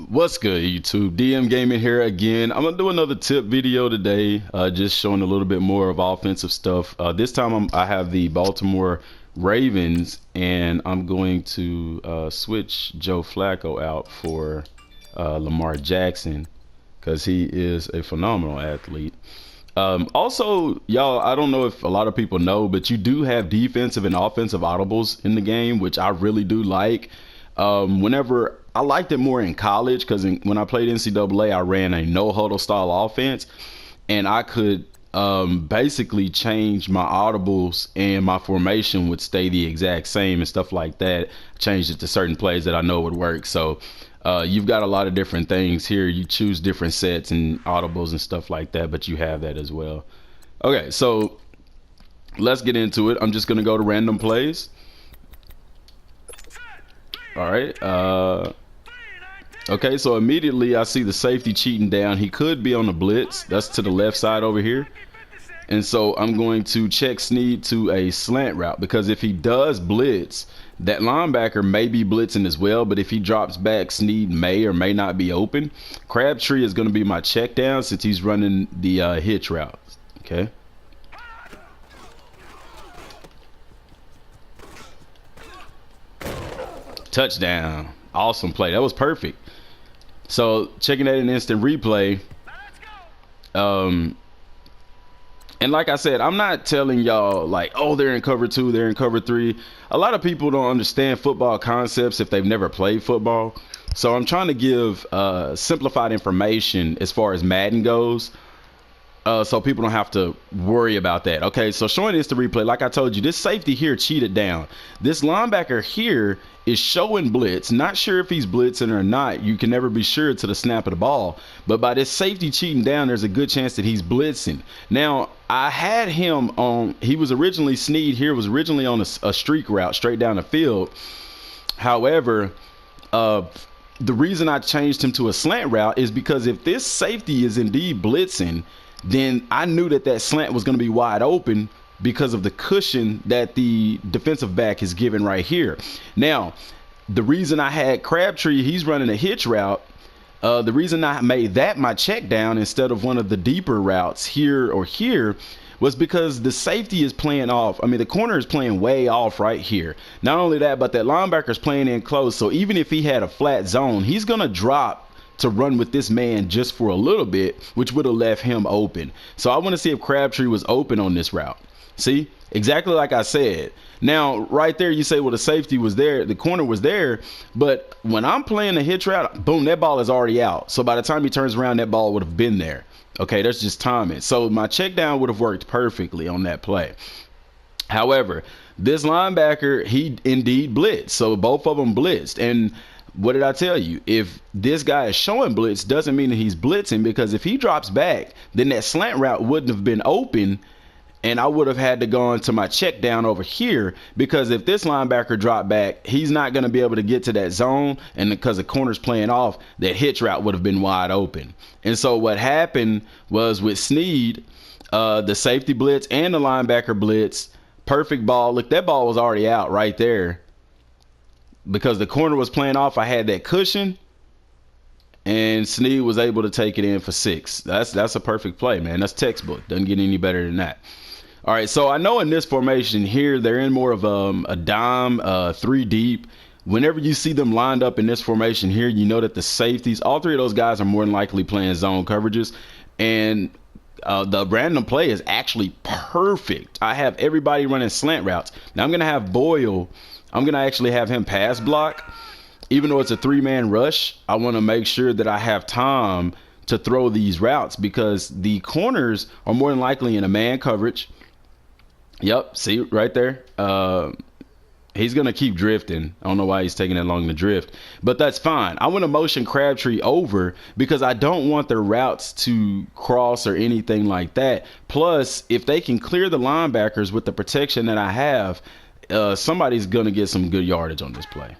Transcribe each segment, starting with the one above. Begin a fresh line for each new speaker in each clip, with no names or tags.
What's good, YouTube? Dmgaming here again. I'm gonna do another tip video today, just showing a little bit more of offensive stuff. This time I have the Baltimore Ravens, and I'm going to switch Joe Flacco out for Lamar Jackson because he is a phenomenal athlete. Also, y'all, I don't know if a lot of people know, but you do have defensive and offensive audibles in the game, which I really do like. Whenever I liked it more in college, because when I played NCAA, I ran a no huddle style offense, and I could basically change my audibles, and my formation would stay the exact same and stuff like that. Changed it to certain plays that I know would work. So you've got a lot of different things here. You choose different sets and audibles and stuff like that, but you have that as well. Okay, so let's get into it. I'm just gonna go to random plays. All right. Okay, so immediately I see the safety cheating down. He could be on the blitz. That's to the left side over here. And so I'm going to check Snead to a slant route, because if he does blitz, that linebacker may be blitzing as well. But if he drops back, Snead may or may not be open. Crabtree is going to be my check down since he's running the hitch route. Okay. Touchdown. Awesome play. That was perfect. So checking that in instant replay. And like I said, I'm not telling y'all like, oh, they're in cover 2, they're in cover 3. A lot of people don't understand football concepts if they've never played football. So I'm trying to give simplified information as far as Madden goes, so people don't have to worry about that. Okay, so showing instant replay, like I told you, this safety here cheated down. This linebacker here is showing blitz. Not sure if he's blitzing or not. You can never be sure to the snap of the ball. But by this safety cheating down, there's a good chance that he's blitzing. Now, I had him on, he was originally, Snead here was originally on a streak route straight down the field. However, the reason I changed him to a slant route is because if this safety is indeed blitzing, then I knew that that slant was going to be wide open because of the cushion that the defensive back is given right here. Now, the reason I had Crabtree, he's running a hitch route. The reason I made that my check down instead of one of the deeper routes here or here was because the safety is playing off. I mean, the corner is playing way off right here. Not only that, but that linebacker is playing in close. So even if he had a flat zone, he's going to drop to run with this man just for a little bit, which would have left him open. So I want to see if Crabtree was open on this route. See, exactly like I said. Now, right there, you say, well, the safety was there, the corner was there, but when I'm playing the hitch route, boom, that ball is already out. So by the time he turns around, that ball would have been there. Okay, that's just timing. So my check down would have worked perfectly on that play. However, this linebacker, he indeed blitzed. So both of them blitzed. And what did I tell you? If this guy is showing blitz, doesn't mean that he's blitzing, because if he drops back, then that slant route wouldn't have been open, and I would have had to go into my check down over here, because if this linebacker dropped back, he's not going to be able to get to that zone, and because the corner's playing off, that hitch route would have been wide open. And so what happened was with Snead, the safety blitz and the linebacker blitz, perfect ball. Look, that ball was already out right there. Because the corner was playing off, I had that cushion, and Snead was able to take it in for 6. That's a perfect play, man. That's textbook. Doesn't get any better than that. All right, so I know in this formation here, they're in more of a dime, 3 deep. Whenever you see them lined up in this formation here, you know that the safeties, all 3 of those guys are more than likely playing zone coverages. And the random play is actually perfect. I have everybody running slant routes. Now I'm going to have Boyle. I'm going to actually have him pass block. Even though it's a 3-man rush, I want to make sure that I have time to throw these routes, because the corners are more than likely in a man coverage. Yep, see right there. He's going to keep drifting. I don't know why he's taking that long to drift, but that's fine. I want to motion Crabtree over because I don't want their routes to cross or anything like that. Plus, if they can clear the linebackers with the protection that I have, somebody's going to get some good yardage on this play.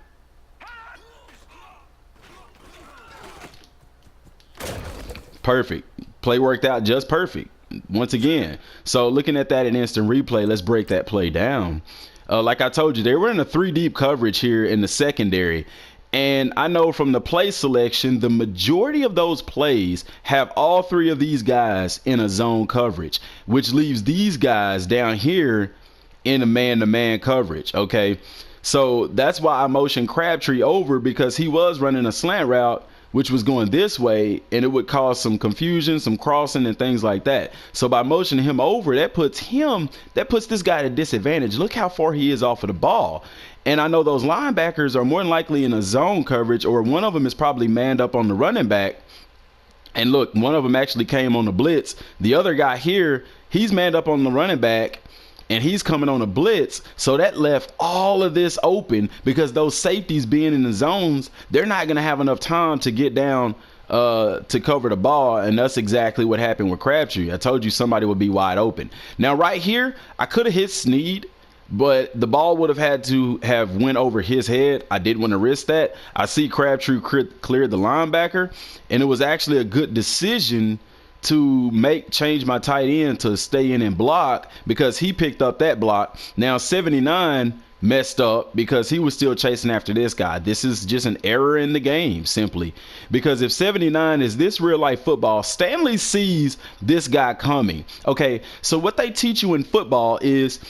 Perfect. Play worked out just perfect. once again. So looking at that in instant replay, let's break that play down. Like I told you, they were in a 3-deep coverage here in the secondary. And I know from the play selection, the majority of those plays have all 3 of these guys in a zone coverage, which leaves these guys down here in a man-to-man coverage, okay? So that's why I motioned Crabtree over, because he was running a slant route, which was going this way, and it would cause some confusion, some crossing and things like that. So by motioning him over, that puts this guy at a disadvantage. Look how far he is off of the ball. And I know those linebackers are more than likely in a zone coverage, or one of them is probably manned up on the running back. And look, one of them actually came on the blitz. The other guy here, he's manned up on the running back, and he's coming on a blitz. So that left all of this open, because those safeties being in the zones, they're not going to have enough time to get down to cover the ball. And that's exactly what happened with Crabtree. I told you somebody would be wide open. Now right here, I could have hit Snead, but the ball would have had to have went over his head. I didn't want to risk that. I see Crabtree cleared the linebacker, and it was actually a good decision to change my tight end to stay in and block, because he picked up that block. Now 79 messed up because he was still chasing after this guy. This is just an error in the game, simply because if 79 is this real life football, Stanley sees this guy coming. Okay, so what they teach you in football is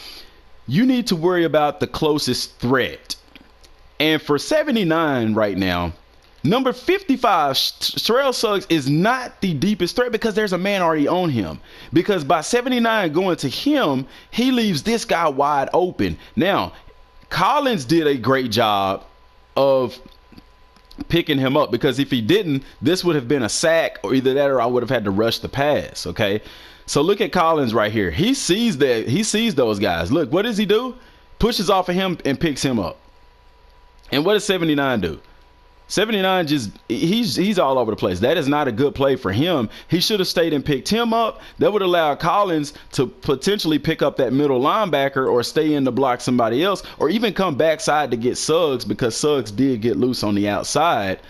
you need to worry about the closest threat. And for 79 right now, number 55, Terrell Suggs, is not the deepest threat, because there's a man already on him. Because by 79 going to him, he leaves this guy wide open. Now, Collins did a great job of picking him up, because if he didn't, this would have been a sack, or either that or I would have had to rush the pass, okay? So look at Collins right here. He sees those guys. Look, what does he do? Pushes off of him and picks him up. And what does 79 do? 79 he's all over the place. That is not a good play for him. He should have stayed and picked him up. That would allow Collins to potentially pick up that middle linebacker, or stay in to block somebody else, or even come backside to get Suggs, because Suggs did get loose on the outside.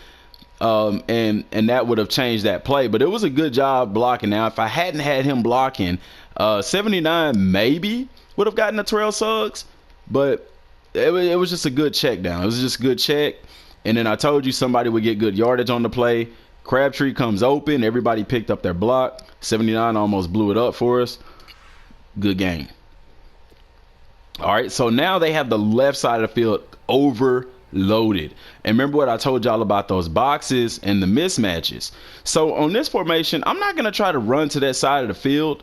And that would have changed that play. But it was a good job blocking. Now, if I hadn't had him blocking, 79 maybe would have gotten a Terrell Suggs, but it was just a good check down. It was just a good check. And then I told you somebody would get good yardage on the play. Crabtree comes open. Everybody picked up their block. 79 almost blew it up for us. Good game. All right, so now they have the left side of the field overloaded. And remember what I told y'all about those boxes and the mismatches. So on this formation, I'm not going to try to run to that side of the field,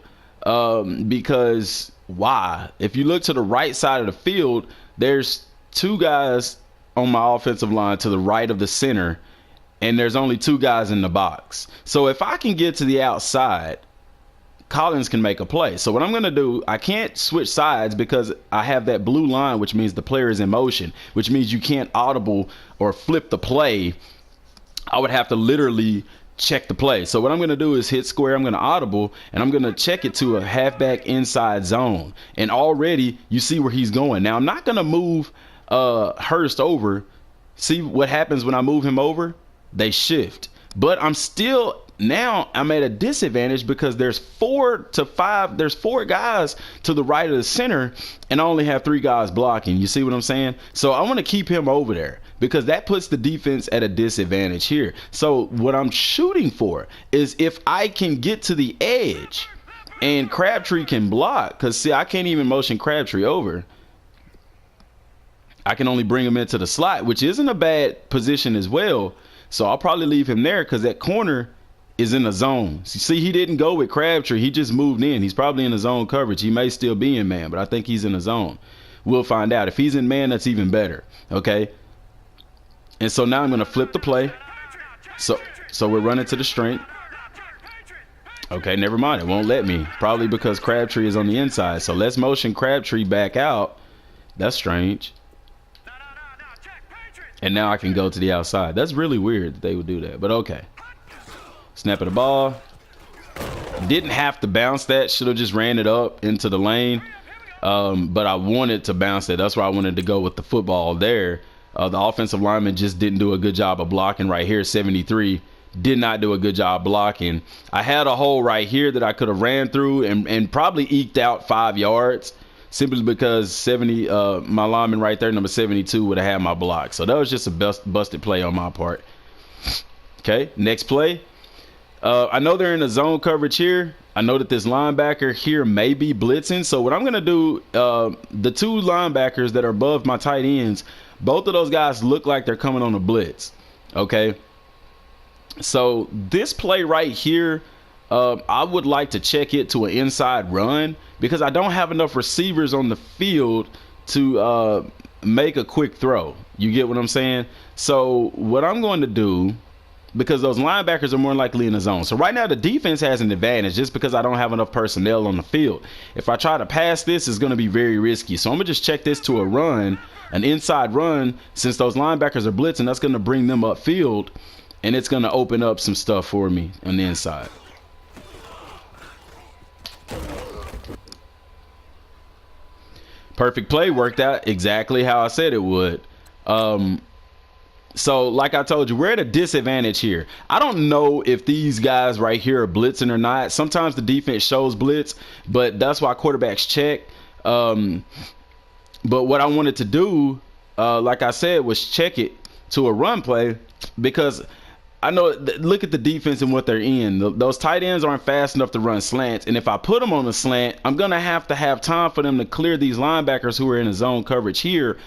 because why? If you look to the right side of the field, there's 2 guys on my offensive line to the right of the center, and there's only 2 guys in the box. So if I can get to the outside, Collins can make a play. So what I'm going to do, I can't switch sides because I have that blue line, which means the player is in motion, which means you can't audible or flip the play. I would have to literally check the play. So what I'm going to do is hit square. I'm going to audible, and I'm going to check it to a halfback inside zone. And already you see where he's going. Now I'm not going to move Hurst over. See what happens when I move him over? They shift. But I'm at a disadvantage, because there's 4 guys to the right of the center, and I only have 3 guys blocking. You see what I'm saying? So I want to keep him over there, because that puts the defense at a disadvantage here. So what I'm shooting for is if I can get to the edge and Crabtree can block, because see, I can't even motion Crabtree over. I can only bring him into the slot, which isn't a bad position as well. So I'll probably leave him there, because that corner is in the zone. See, he didn't go with Crabtree. He just moved in. He's probably in the zone coverage. He may still be in man, but I think he's in the zone. We'll find out. If he's in man, that's even better. Okay. And so now I'm going to flip the play. So we're running to the strength. Okay, never mind. It won't let me. Probably because Crabtree is on the inside. So let's motion Crabtree back out. That's strange. And now I can go to the outside. That's really weird that they would do that, but okay. Snap of the ball. Didn't have to bounce that. Should have just ran it up into the lane. But I wanted to bounce it. That's why I wanted to go with the football there. The offensive lineman just didn't do a good job of blocking right here. 73 did not do a good job blocking. I had a hole right here that I could have ran through and probably eked out 5 yards simply because 70 my lineman right there, number 72, would have had my block. So that was just a busted play on my part. Okay, next play. I know they're in a zone coverage here. I know that this linebacker here may be blitzing. So what I'm going to do, the 2 linebackers that are above my tight ends, both of those guys look like they're coming on a blitz. Okay. So this play right here, I would like to check it to an inside run because I don't have enough receivers on the field to make a quick throw. You get what I'm saying? So what I'm going to do, because those linebackers are more likely in the zone. So right now the defense has an advantage just because I don't have enough personnel on the field. If I try to pass this, it's going to be very risky. So I'm going to just check this to a run, an inside run, since those linebackers are blitzing. That's going to bring them upfield, and it's going to open up some stuff for me on the inside. Perfect play, worked out exactly how I said it would. So like I told you, we're at a disadvantage here. I don't know if these guys right here are blitzing or not. Sometimes the defense shows blitz, but that's why quarterbacks check. But what I wanted to do, like I said, was check it to a run play because I know, look at the defense and what they're in. Those tight ends aren't fast enough to run slants. And if I put them on a slant, I'm going to have time for them to clear these linebackers who are in a zone coverage here.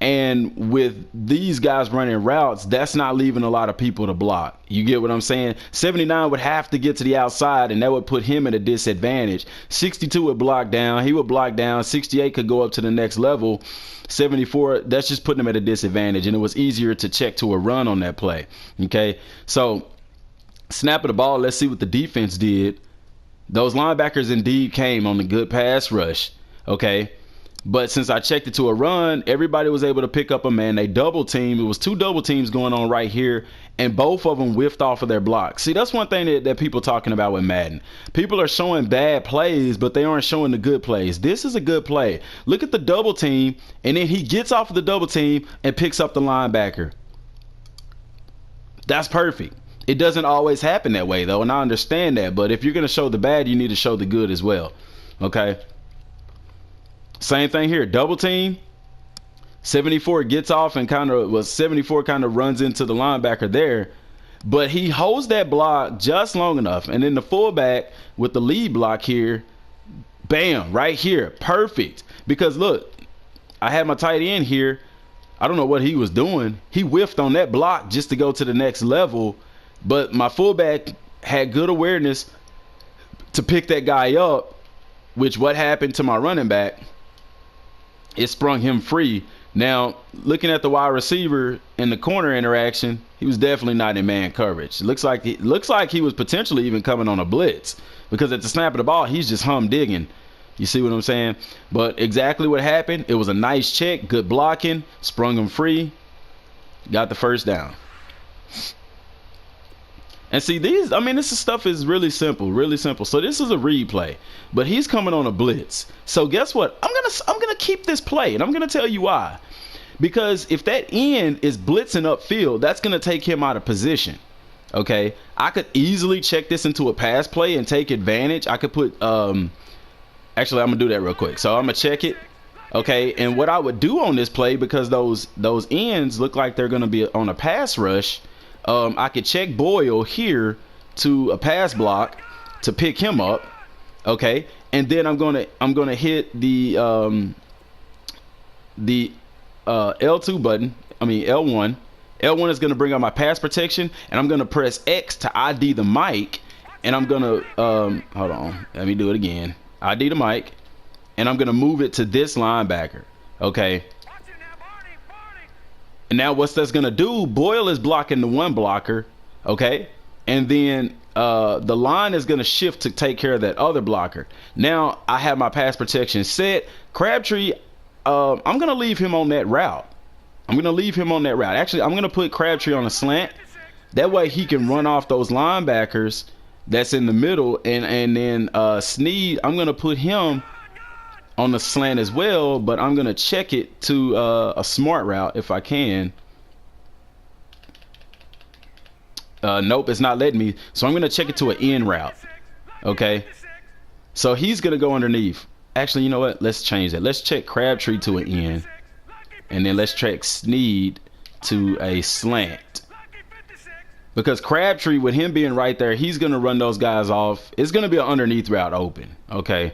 And with these guys running routes, that's not leaving a lot of people to block. You get what I'm saying? 79 would have to get to the outside, and that would put him at a disadvantage. 62 would block down. He would block down. 68 could go up to the next level. 74, that's just putting him at a disadvantage, and it was easier to check to a run on that play. Okay, so snap of the ball. Let's see what the defense did. Those linebackers indeed came on the good pass rush. Okay. But since I checked it to a run, everybody was able to pick up a man. They double team. It was 2 double teams going on right here, and both of them whiffed off of their blocks. See, that's one thing that people talking about with Madden. People are showing bad plays, but they aren't showing the good plays. This is a good play. Look at the double team, and then he gets off of the double team and picks up the linebacker. That's perfect. It doesn't always happen that way, though, and I understand that. But if you're going to show the bad, you need to show the good as well. Okay? Same thing here, double team. 74 gets off and 74 kind of runs into the linebacker there, but he holds that block just long enough, and then the fullback with the lead block here, bam, right here, perfect. Because look, I had my tight end here. I don't know what he was doing. He whiffed on that block just to go to the next level, but my fullback had good awareness to pick that guy up, which what happened to my running back, it sprung him free. Now, looking at the wide receiver in the corner interaction, he was definitely not in man coverage. It looks like he was potentially even coming on a blitz, because at the snap of the ball, he's just digging. You see what I'm saying? But exactly what happened, it was a nice check, good blocking, sprung him free, got the first down. And see, this stuff is really simple, really simple. So this is a read play, but he's coming on a blitz. So guess what? I'm gonna keep this play, and I'm gonna tell you why. Because if that end is blitzing upfield, that's gonna take him out of position. Okay, I could easily check this into a pass play and take advantage. I could put actually, I'm gonna do that real quick. So I'm gonna check it. Okay, and what I would do on this play, because those ends look like they're gonna be on a pass rush. I could check Boyle here to a pass block to pick him up, okay, and then I'm gonna hit the L2 button. L1. L1 is gonna bring up my pass protection, and I'm gonna press X to ID the mic, and I'm gonna hold on, let me do it again. ID the mic, and I'm gonna move it to this linebacker, okay. And now what's that's going to do, Boyle is blocking the one blocker, okay? And then the line is going to shift to take care of that other blocker. Now I have my pass protection set. Crabtree, I'm going to leave him on that route. Actually, I'm going to put Crabtree on a slant. That way he can run off those linebackers that's in the middle. And then Sneed, I'm going to put him on the slant as well, but I'm gonna check it to a smart route if I can. Nope, it's not letting me. So I'm going to check it to an in route. Okay. So he's going to go underneath. Actually, you know what? Let's change that. Let's check Crabtree to an in. And then let's check Sneed to a slant. Because Crabtree, with him being right there, he's going to run those guys off. It's going to be an underneath route open. Okay.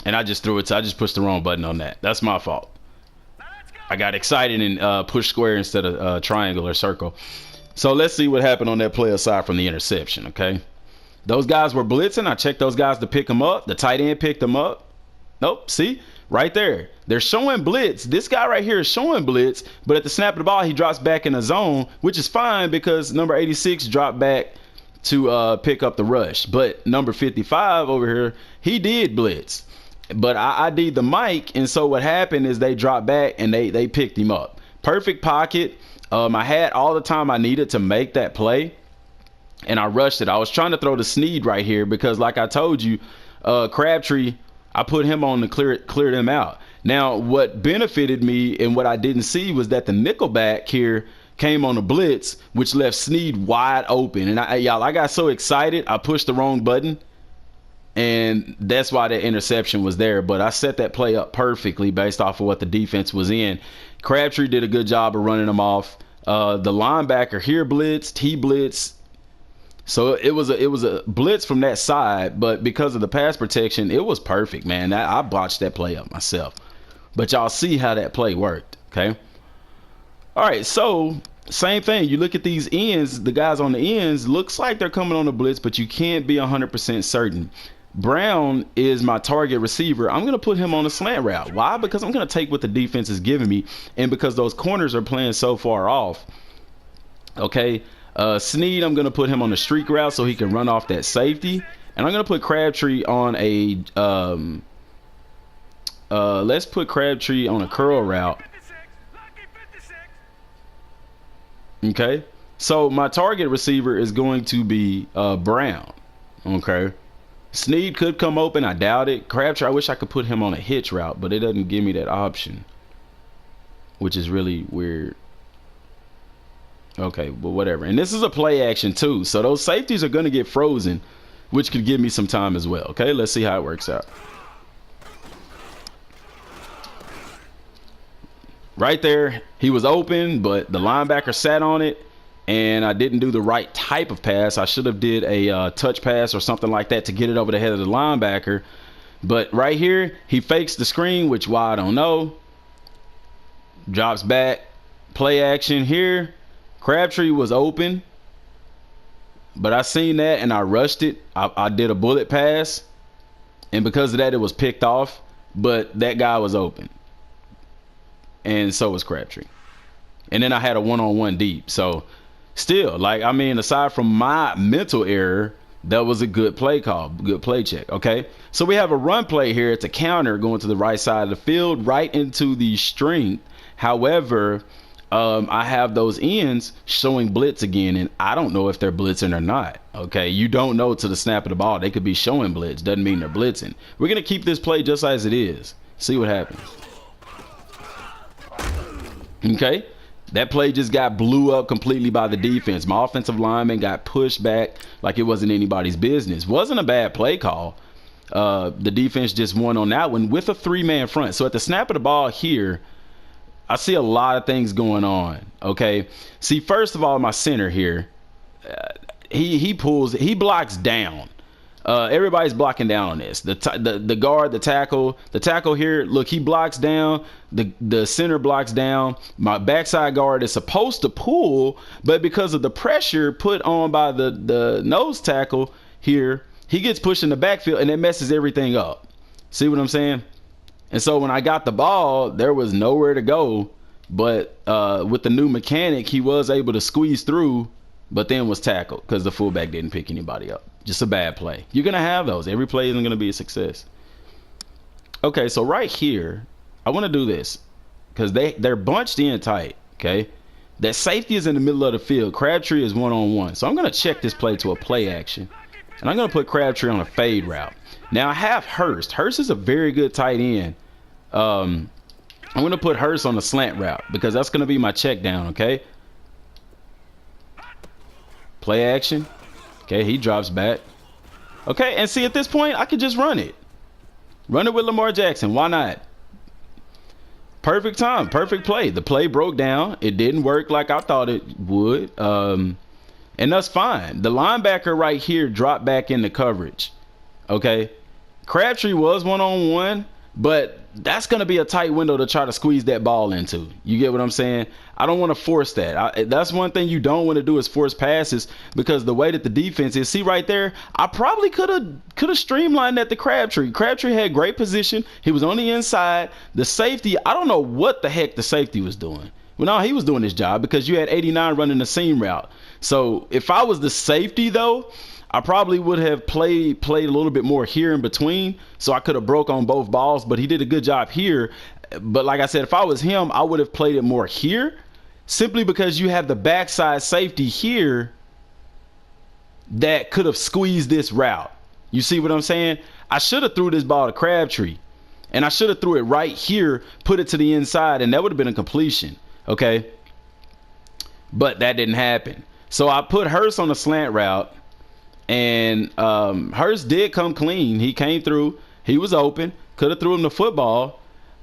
And I just threw it. So I just pushed the wrong button on that. That's my fault. I got excited and pushed square instead of triangle or circle. So let's see what happened on that play aside from the interception, okay? Those guys were blitzing. I checked those guys to pick them up. The tight end picked them up. Nope, see? Right there. They're showing blitz. This guy right here is showing blitz, but at the snap of the ball, he drops back in the zone, which is fine because number 86 dropped back to pick up the rush. But number 55 over here, he did blitz. But I ID'd the mic, and so what happened is they dropped back and they picked him up. Perfect pocket. I had all the time I needed to make that play, and I rushed it. I was trying to throw the Sneed right here because, like I told you, Crabtree, I put him on to clear them out. Now, what benefited me and what I didn't see was that the nickelback here came on a blitz, which left Sneed wide open. And I got so excited, I pushed the wrong button. And that's why that interception was there. But I set that play up perfectly based off of what the defense was in. Crabtree did a good job of running them off. The linebacker here blitzed. He blitzed. So it was a blitz from that side. But because of the pass protection, it was perfect, man. I botched that play up myself. But y'all see how that play worked, okay? All right, so same thing. You look at these ends. The guys on the ends, looks like they're coming on the blitz, but you can't be 100% certain. Brown is my target receiver. I'm going to put him on a slant route. Why? Because I'm going to take what the defense is giving me, and because those corners are playing so far off. Okay, Sneed, I'm going to put him on a streak route so he can run off that safety, and I'm going to put Crabtree on a let's put Crabtree on a curl route. Okay, so my target receiver is going to be Brown. Okay. Sneed could come open. I doubt it. Crabtree, I wish I could put him on a hitch route, but it doesn't give me that option, which is really weird. Okay, but whatever. And this is a play action too, so those safeties are going to get frozen, which could give me some time as well. Okay, let's see how it works out. Right there, he was open, but the linebacker sat on it. And I didn't do the right type of pass. I should have did a touch pass or something like that to get it over the head of the linebacker. But right here, he fakes the screen, which why I don't know. Drops back. Play action here. Crabtree was open. But I seen that and I rushed it. I did a bullet pass. And because of that, it was picked off. But that guy was open. And so was Crabtree. And then I had a one-on-one deep. So still, like, I mean, aside from my mental error, that was a good play call, good play check, okay? So we have a run play here. It's a counter going to the right side of the field, right into the string. However, I have those ends showing blitz again, and I don't know if they're blitzing or not, okay? You don't know to the snap of the ball. They could be showing blitz. Doesn't mean they're blitzing. We're going to keep this play just as it is. See what happens. Okay? That play just got blew up completely by the defense. My offensive lineman got pushed back like it wasn't anybody's business. Wasn't a bad play call. The defense just won on that one with a three-man front. So at the snap of the ball here, I see a lot of things going on. Okay. See, first of all, my center here, he blocks down. Everybody's blocking down on this. The guard, the tackle here. Look, he blocks down. The center blocks down. My backside guard is supposed to pull, but because of the pressure put on by the nose tackle here, he gets pushed in the backfield and it messes everything up. See what I'm saying? And so when I got the ball, there was nowhere to go. But with the new mechanic, he was able to squeeze through, but then was tackled because the fullback didn't pick anybody up. Just a bad play. You're going to have those. Every play isn't going to be a success. Okay, so right here, I want to do this because they're bunched in tight, okay? That safety is in the middle of the field. Crabtree is one-on-one. So I'm going to check this play to a play action, and I'm going to put Crabtree on a fade route. Now, I have Hurst. Hurst is a very good tight end. I'm going to put Hurst on the slant route because that's going to be my check down, okay? Play action. Okay, he drops back. Okay, and see, at this point, I could just run it. Run it with Lamar Jackson. Why not? Perfect time. Perfect play. The play broke down. It didn't work like I thought it would. And that's fine. The linebacker right here dropped back into coverage. Okay. Crabtree was one-on-one, but that's going to be a tight window to try to squeeze that ball into. You get what I'm saying? I don't want to force that. That's one thing you don't want to do is force passes because the way that the defense is. See right there, I probably could have streamlined that to Crabtree. Crabtree had great position. He was on the inside. The safety, I don't know what the heck the safety was doing. Well, no, he was doing his job because you had 89 running the seam route. So if I was the safety, though, I probably would have played a little bit more here in between, so I could have broke on both balls, but he did a good job here. But like I said, if I was him, I would have played it more here, simply because you have the backside safety here that could have squeezed this route. You see what I'm saying? I should have threw this ball to Crabtree, and I should have threw it right here, put it to the inside, and that would have been a completion, okay? But that didn't happen. So I put Hurst on the slant route. And Hurst did come clean. He came through. He was open. Could have threw him the football.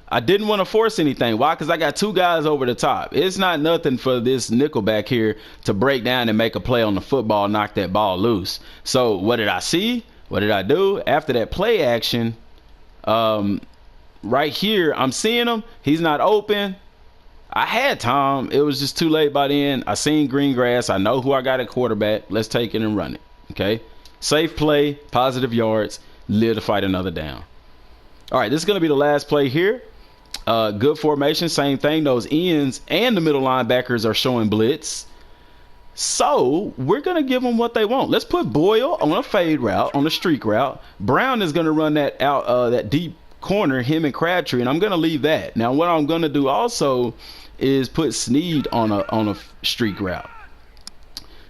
I didn't want to force anything. Why? Because I got two guys over the top. It's not nothing for this nickel back here to break down and make a play on the football, knock that ball loose. So what did I see? What did I do? After that play action, right here, I'm seeing him. He's not open. I had time. It was just too late by then. I seen green grass. I know who I got at quarterback. Let's take it and run it. Okay, safe play, positive yards, live to fight another down. All right, this is going to be the last play here. Good formation, same thing. Those ends and the middle linebackers are showing blitz. So we're going to give them what they want. Let's put Boyle on a fade route, on a streak route. Brown is going to run that out, that deep corner, him and Crabtree, and I'm going to leave that. Now, what I'm going to do also is put Snead on a streak route.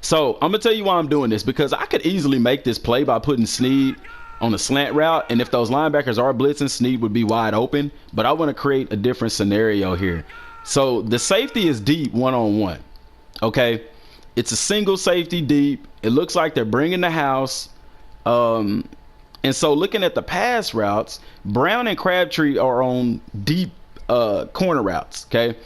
So I'm going to tell you why I'm doing this, because I could easily make this play by putting Snead on a slant route, and if those linebackers are blitzing, Snead would be wide open, but I want to create a different scenario here. So the safety is deep one-on-one, okay? It's a single safety deep. It looks like they're bringing the house. And so looking at the pass routes, Brown and Crabtree are on deep corner routes, okay?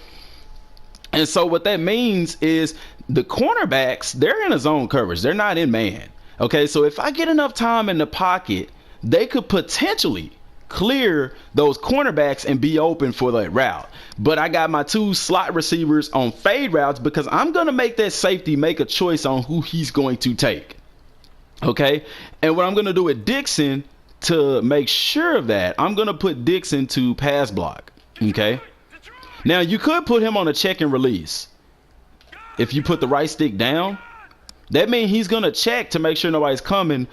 And so what that means is the cornerbacks, they're in a zone coverage. They're not in man. Okay, so if I get enough time in the pocket, they could potentially clear those cornerbacks and be open for that route. But I got my two slot receivers on fade routes because I'm going to make that safety make a choice on who he's going to take. Okay, and what I'm going to do with Dixon to make sure of that, I'm going to put Dixon to pass block. Okay, now you could put him on a check and release. If you put the right stick down, that means he's going to check to make sure nobody's coming,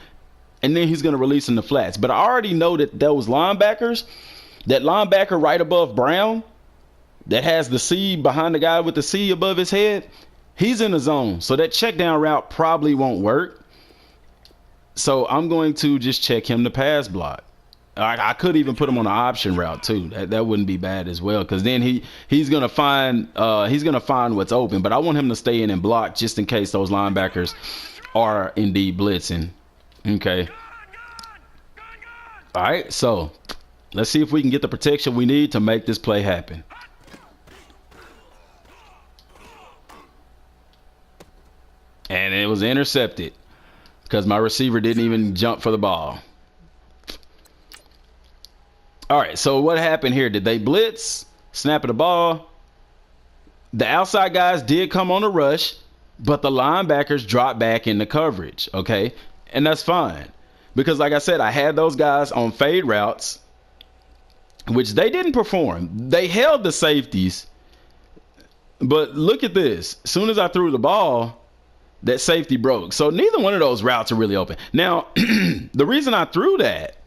and then he's going to release in the flats. But I already know that those linebackers, that linebacker right above Brown, that has the C behind the guy with the C above his head, he's in the zone. So that check down route probably won't work. So I'm going to just check him to pass block. I could even put him on the option route too. That wouldn't be bad as well, because then he's gonna find what's open. But I want him to stay in and block just in case those linebackers are indeed blitzing. Okay. All right. So let's see if we can get the protection we need to make this play happen. And it was intercepted because my receiver didn't even jump for the ball. All right, so what happened here? Did they blitz? Snap of the ball. The outside guys did come on a rush, but the linebackers dropped back into coverage, okay? And that's fine because, like I said, I had those guys on fade routes, which they didn't perform. They held the safeties, but look at this. As soon as I threw the ball, that safety broke. So neither one of those routes are really open. Now, the reason I threw that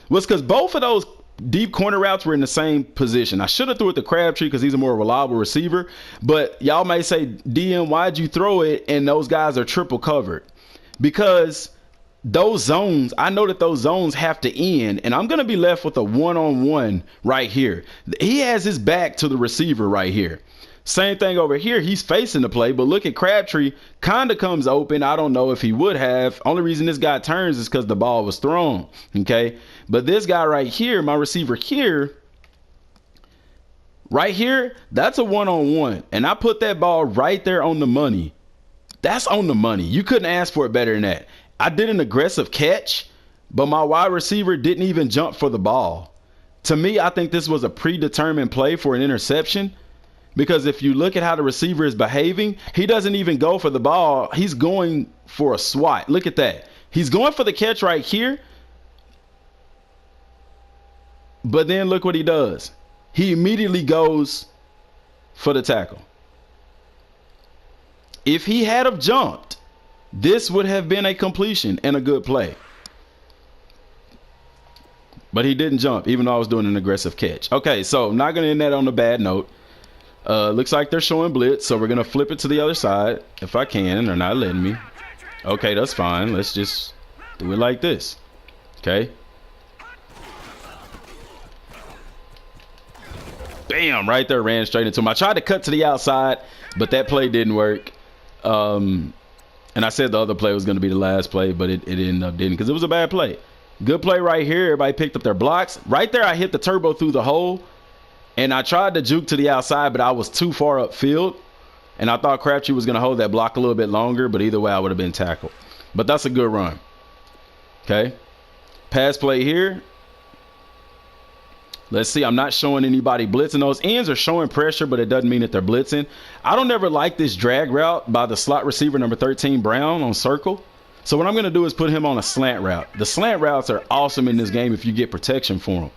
was because both of those deep corner routes were in the same position. I should have threw it to Crabtree because he's a more reliable receiver. But y'all may say, DM, why'd you throw it and those guys are triple covered? Because those zones, I know that those zones have to end, and I'm going to be left with a one-on-one right here. He has his back to the receiver right here. Same thing over here. He's facing the play, but look at Crabtree. Kind of comes open. I don't know if he would have. Only reason this guy turns is because the ball was thrown. Okay. But this guy right here, my receiver here, right here, that's a one-on-one. And I put that ball right there on the money. That's on the money. You couldn't ask for it better than that. I did an aggressive catch, but my wide receiver didn't even jump for the ball. To me, I think this was a predetermined play for an interception. Because if you look at how the receiver is behaving, he doesn't even go for the ball. He's going for a swat. Look at that. He's going for the catch right here. But then look what he does. He immediately goes for the tackle. If he had have jumped, this would have been a completion and a good play. But he didn't jump, even though I was doing an aggressive catch. Okay, so not going to end that on a bad note. Looks like they're showing blitz, so we're going to flip it to the other side if I can. They're not letting me. Okay, that's fine. Let's just do it like this. Okay. Bam, right there, ran straight into him. I tried to cut to the outside, but that play didn't work. And I said the other play was going to be the last play, but it ended up didn't because it was a bad play. Good play right here. Everybody picked up their blocks. Right there, I hit the turbo through the hole. And I tried to juke to the outside, but I was too far upfield. And I thought Crabtree was going to hold that block a little bit longer, but either way, I would have been tackled. But that's a good run. Okay. Pass play here. Let's see. I'm not showing anybody blitzing. Those ends are showing pressure, but it doesn't mean that they're blitzing. I don't ever like this drag route by the slot receiver number 13, Brown, on circle. So what I'm going to do is put him on a slant route. The slant routes are awesome in this game if you get protection for them.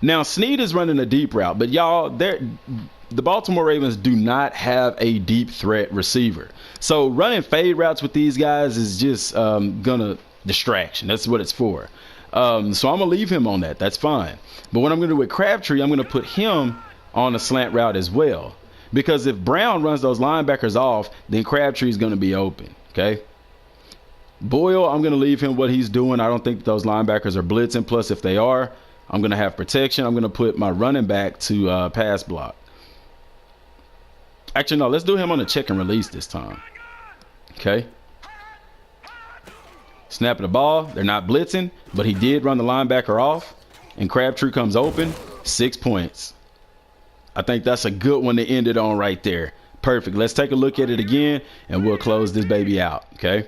Now, Snead is running a deep route, but y'all, the Baltimore Ravens do not have a deep threat receiver. So running fade routes with these guys is just gonna distraction. That's what it's for. So I'm gonna leave him on that. That's fine. But what I'm gonna do with Crabtree, I'm gonna put him on a slant route as well. Because if Brown runs those linebackers off, then Crabtree is gonna be open. Okay. Boyle, I'm gonna leave him what he's doing. I don't think those linebackers are blitzing. Plus, if they are, I'm going to have protection. I'm going to put my running back to pass block. Actually, no, let's do him on a check and release this time. Okay. Snapping the ball. They're not blitzing, but he did run the linebacker off. And Crabtree comes open. 6 points. I think that's a good one to end it on right there. Perfect. Let's take a look at it again, and we'll close this baby out. Okay.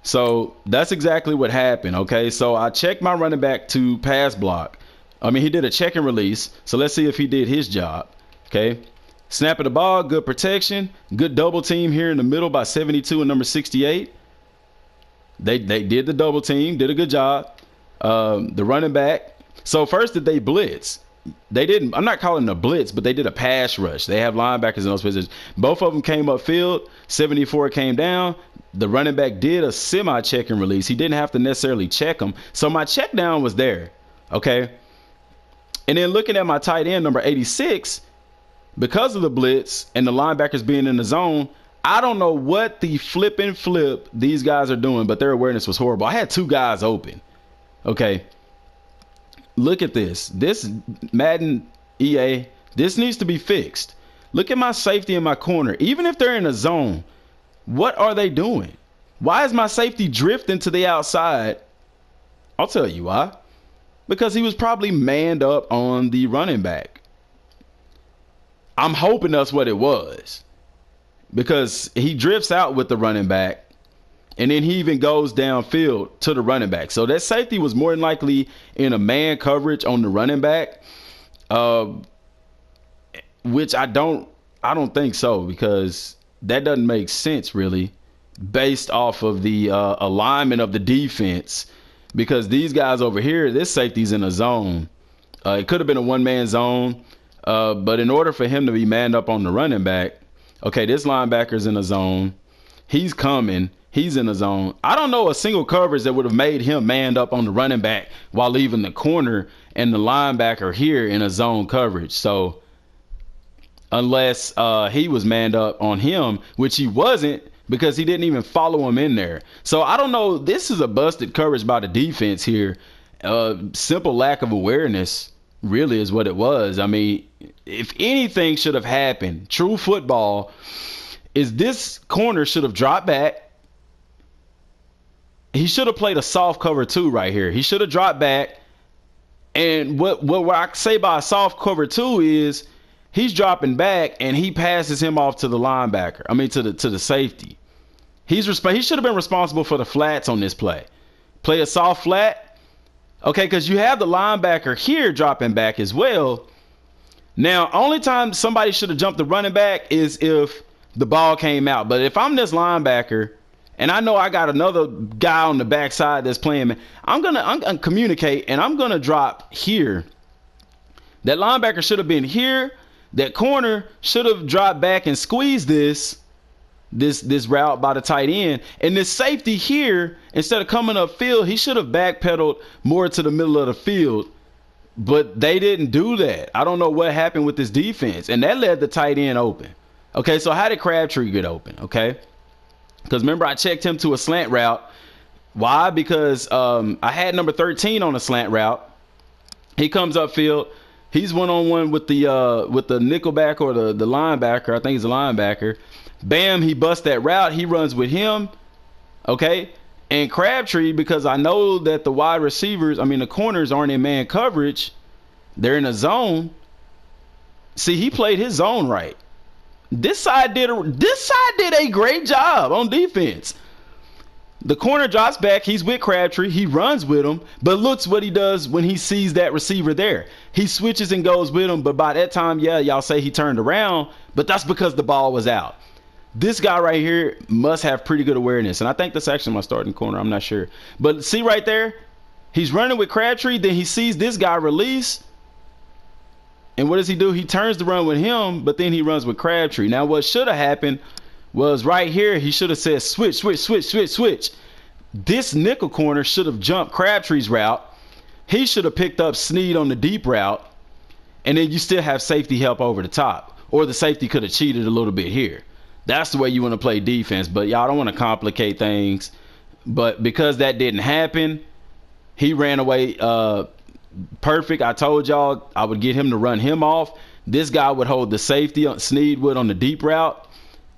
So that's exactly what happened. Okay, so I checked my running back to pass block. I mean, he did a check and release. So let's see if he did his job. Okay, snapping the ball, good protection, good double team here in the middle by 72 and number 68. They did the double team, did a good job. The running back. So first, did they blitz? They didn't. I'm not calling it a blitz, but they did a pass rush. They have linebackers in those positions. Both of them came upfield. 74 came down. The running back did a semi check and release. He didn't have to necessarily check them. So my check down was there. Okay. And then looking at my tight end, number 86, because of the blitz and the linebackers being in the zone, I don't know what the flip these guys are doing, but their awareness was horrible. I had two guys open. Okay. Look at this. This Madden EA, this needs to be fixed. Look at my safety in my corner. Even if they're in a zone, what are they doing? Why is my safety drifting to the outside? I'll tell you why. Because he was probably manned up on the running back. I'm hoping that's what it was. Because he drifts out with the running back. And then he even goes downfield to the running back. So that safety was more than likely in a man coverage on the running back. Which I don't think so, because that doesn't make sense really based off of the alignment of the defense, because these guys over here, this safety's in a zone. It could have been a one-man zone, but in order for him to be manned up on the running back, okay, this linebacker's in a zone. He's coming. He's in the zone. I don't know a single coverage that would have made him manned up on the running back while leaving the corner and the linebacker here in a zone coverage. So unless he was manned up on him, which he wasn't, because he didn't even follow him in there. So I don't know. This is a busted coverage by the defense here. Simple lack of awareness really is what it was. I mean, if anything should have happened, true football, is this corner should have dropped back. He should have played a soft cover 2 right here. He should have dropped back. And what I say by a soft cover 2 is he's dropping back and he passes him off to the linebacker. I mean to the safety. He should have been responsible for the flats on this play. Play a soft flat. Okay, because you have the linebacker here dropping back as well. Now, only time somebody should have jumped the running back is if the ball came out. But if I'm this linebacker and I know I got another guy on the backside that's playing, I'm gonna communicate and I'm gonna drop here. That linebacker should have been here. That corner should have dropped back and squeezed this route by the tight end. And this safety here, instead of coming upfield, he should have backpedaled more to the middle of the field. But they didn't do that. I don't know what happened with this defense. And that led the tight end open. Okay, so how did Crabtree get open? Okay, because remember I checked him to a slant route. Why? Because I had number 13 on a slant route. He comes upfield. He's one-on-one with the nickelback or the linebacker. I think he's a linebacker. Bam, he busts that route. He runs with him. Okay, and Crabtree, because I know that the wide receivers, I mean the corners aren't in man coverage. They're in a zone. See, he played his zone right. This side did a great job on defense. The corner drops back. He's with Crabtree. He runs with him. But looks what he does when he sees that receiver there. He switches and goes with him. But by that time, yeah, y'all say he turned around. But that's because the ball was out. This guy right here must have pretty good awareness. And I think that's actually my starting corner. I'm not sure. But see right there? He's running with Crabtree. Then he sees this guy release. And what does he do? He turns to run with him, but then he runs with Crabtree. Now, what should have happened was right here, he should have said switch, switch, switch, switch, switch. This nickel corner should have jumped Crabtree's route. He should have picked up Snead on the deep route, and then you still have safety help over the top. Or the safety could have cheated a little bit here. That's the way you want to play defense, but y'all don't want to complicate things. But because that didn't happen, he ran away perfect. I told y'all I would get him to run him off. This guy would hold the safety, Snead would on the deep route,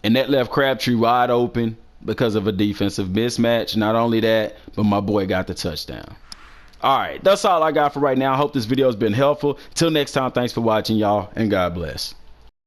and that left Crabtree wide open because of a defensive mismatch. Not only that, but my boy got the touchdown. All right, that's all I got for right now. I hope this video has been helpful. Till next time, thanks for watching, y'all, and God bless.